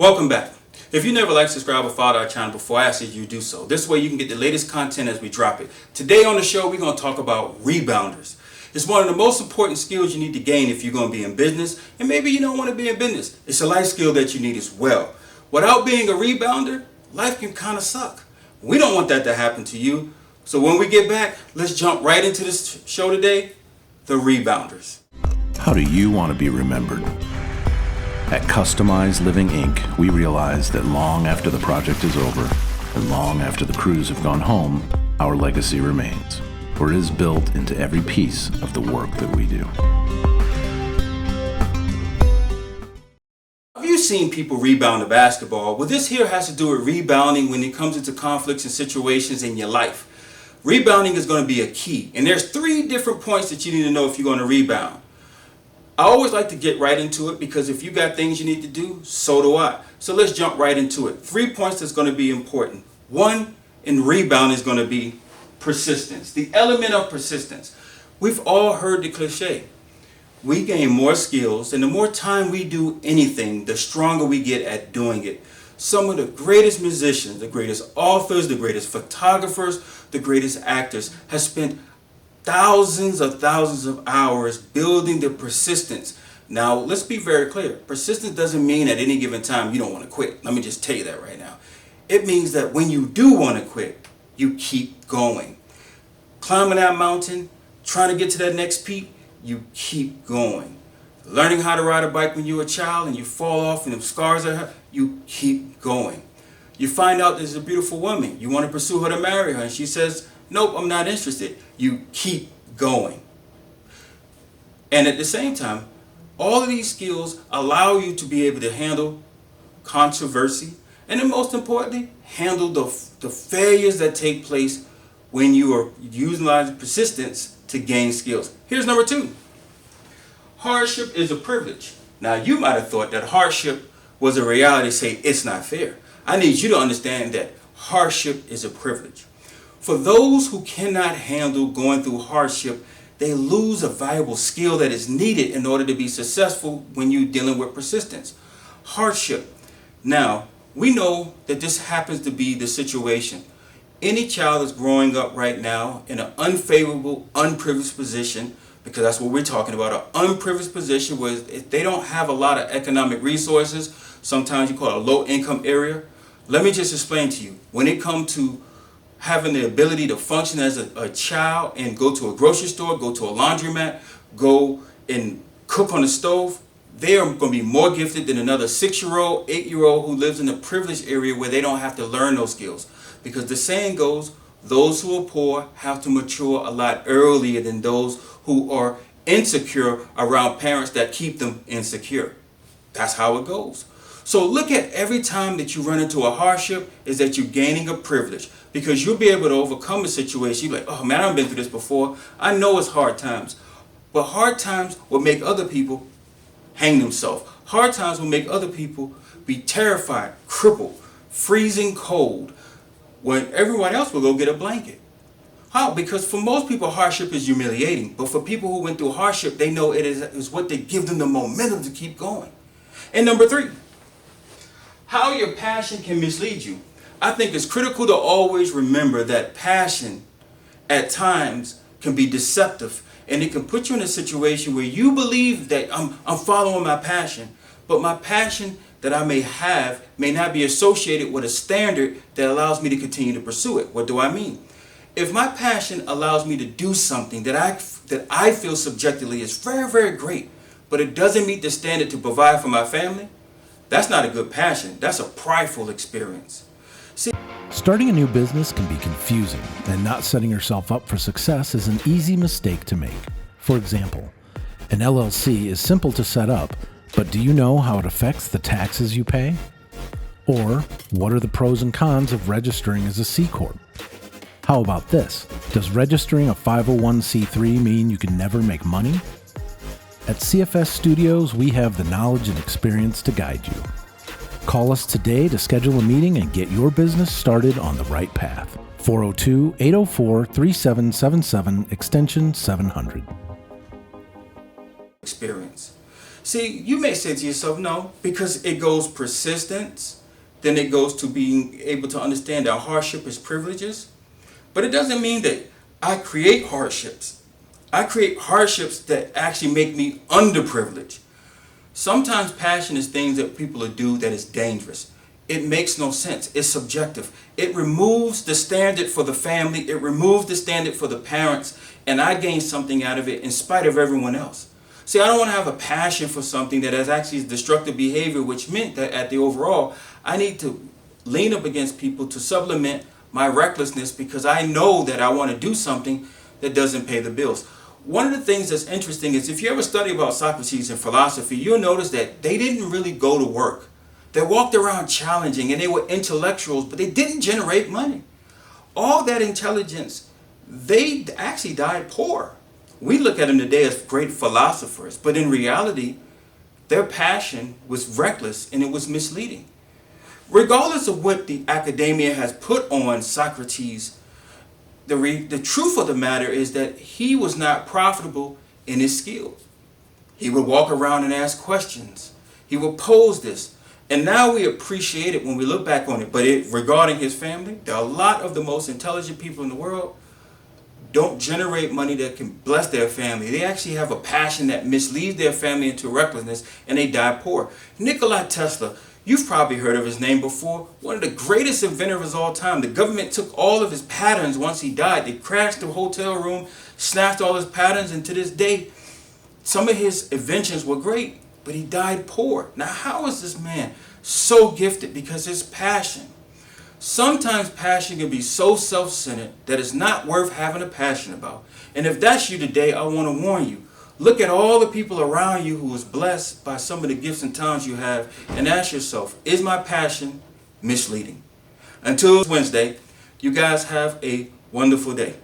Welcome back. If you never liked, subscribe, or followed our channel before, I ask that you do so. This way you can get the latest content as we drop it. Today on the show, we're going to talk about rebounders. It's one of the most important skills you need to gain if you're going to be in business, and maybe you don't want to be in business. It's a life skill that you need as well. Without being a rebounder, life can kind of suck. We don't want that to happen to you. So when we get back, let's jump right into this show today, the rebounders. How do you want to be remembered? At Customized Living Inc., we realize that long after the project is over, and long after the crews have gone home, our legacy remains, for it is built into every piece of the work that we do. Have you seen people rebound a basketball? Well, this here has to do with rebounding when it comes into conflicts and situations in your life. Rebounding is going to be a key, and there's 3 different points that you need to know if you're going to rebound. I always like to get right into it because if you got things you need to do, so do I. So let's jump right into it. 3 points that's going to be important. 1 in rebound is going to be persistence. The element of persistence. We've all heard the cliche. We gain more skills, and the more time we do anything, the stronger we get at doing it. Some of the greatest musicians, the greatest authors, the greatest photographers, the greatest actors have spent thousands of hours building the persistence. Now, let's be very clear. Persistence doesn't mean at any given time you don't want to quit. Let me just tell you that right now. It means that when you do want to quit, you keep going. Climbing that mountain, trying to get to that next peak, you keep going. Learning how to ride a bike when you're a child and you fall off and the scars are hurt, you keep going. You find out there's a beautiful woman. You want to pursue her to marry her, and she says, nope, I'm not interested. You keep going. And at the same time, all of these skills allow you to be able to handle controversy, and then most importantly, handle the failures that take place when you are utilizing persistence to gain skills. Here's number 2. Hardship is a privilege. Now, you might have thought that hardship was a reality, say it's not fair. I need you to understand that hardship is a privilege. For those who cannot handle going through hardship, they lose a valuable skill that is needed in order to be successful when you're dealing with persistence. Hardship. Now, we know that this happens to be the situation. Any child is growing up right now in an unfavorable, unprivileged position, because that's what we're talking about, an unprivileged position where they don't have a lot of economic resources. Sometimes you call it a low-income area. Let me just explain to you. When it comes to having the ability to function as a child and go to a grocery store, go to a laundromat, go and cook on the stove, they are going to be more gifted than another 6-year-old, 8-year-old who lives in a privileged area where they don't have to learn those skills. Because the saying goes, those who are poor have to mature a lot earlier than those who are insecure around parents that keep them insecure. That's how it goes. So look at every time that you run into a hardship is that you're gaining a privilege, because you'll be able to overcome a situation. You're like, oh man, I've been through this before. I know it's hard times. But hard times will make other people hang themselves. Hard times will make other people be terrified, crippled, freezing cold, when everyone else will go get a blanket. How? Because for most people, hardship is humiliating. But for people who went through hardship, they know it is what they give them the momentum to keep going. And number 3. How your passion can mislead you. I think it's critical to always remember that passion at times can be deceptive, and it can put you in a situation where you believe that I'm following my passion, but my passion that I may have may not be associated with a standard that allows me to continue to pursue it. What do I mean? If my passion allows me to do something that I feel subjectively is very, very great, but it doesn't meet the standard to provide for my family, that's not a good passion. That's a prideful experience. See, starting a new business can be confusing, and not setting yourself up for success is an easy mistake to make. For example, an LLC is simple to set up, but do you know how it affects the taxes you pay? Or, what are the pros and cons of registering as a C Corp? How about this? Does registering a 501c3 mean you can never make money? At CFS Studios, we have the knowledge and experience to guide you. Call us today to schedule a meeting and get your business started on the right path. 402-804-3777, extension 700. Experience. See, you may say to yourself, no, because it goes persistence, then it goes to being able to understand that hardship is privileges. But it doesn't mean that I create hardships. I create hardships that actually make me underprivileged. Sometimes passion is things that people do that is dangerous. It makes no sense. It's subjective. It removes the standard for the family. It removes the standard for the parents. And I gain something out of it in spite of everyone else. See, I don't want to have a passion for something that has actually destructive behavior, which meant that at the overall, I need to lean up against people to supplement my recklessness because I know that I want to do something that doesn't pay the bills. One of the things that's interesting is if you ever study about Socrates and philosophy, you'll notice that they didn't really go to work. They walked around challenging and they were intellectuals, but they didn't generate money. All that intelligence, they actually died poor. We look at them today as great philosophers, but in reality, their passion was reckless and it was misleading. Regardless of what the academia has put on Socrates, the truth of the matter is that he was not profitable in his skills. He would walk around and ask questions. He would pose this. And now we appreciate it when we look back on it. But regarding his family, there are a lot of the most intelligent people in the world don't generate money that can bless their family. They actually have a passion that misleads their family into recklessness and they die poor. Nikola Tesla, you've probably heard of his name before. One of the greatest inventors of all time. The government took all of his patterns once he died. They crashed the hotel room, snatched all his patterns, and to this day, some of his inventions were great, but he died poor. Now, how is this man so gifted? Because his passion. Sometimes passion can be so self-centered that it's not worth having a passion about. And if that's you today, I want to warn you. Look at all the people around you who was blessed by some of the gifts and talents you have and ask yourself, is my passion misleading? Until Wednesday, you guys have a wonderful day.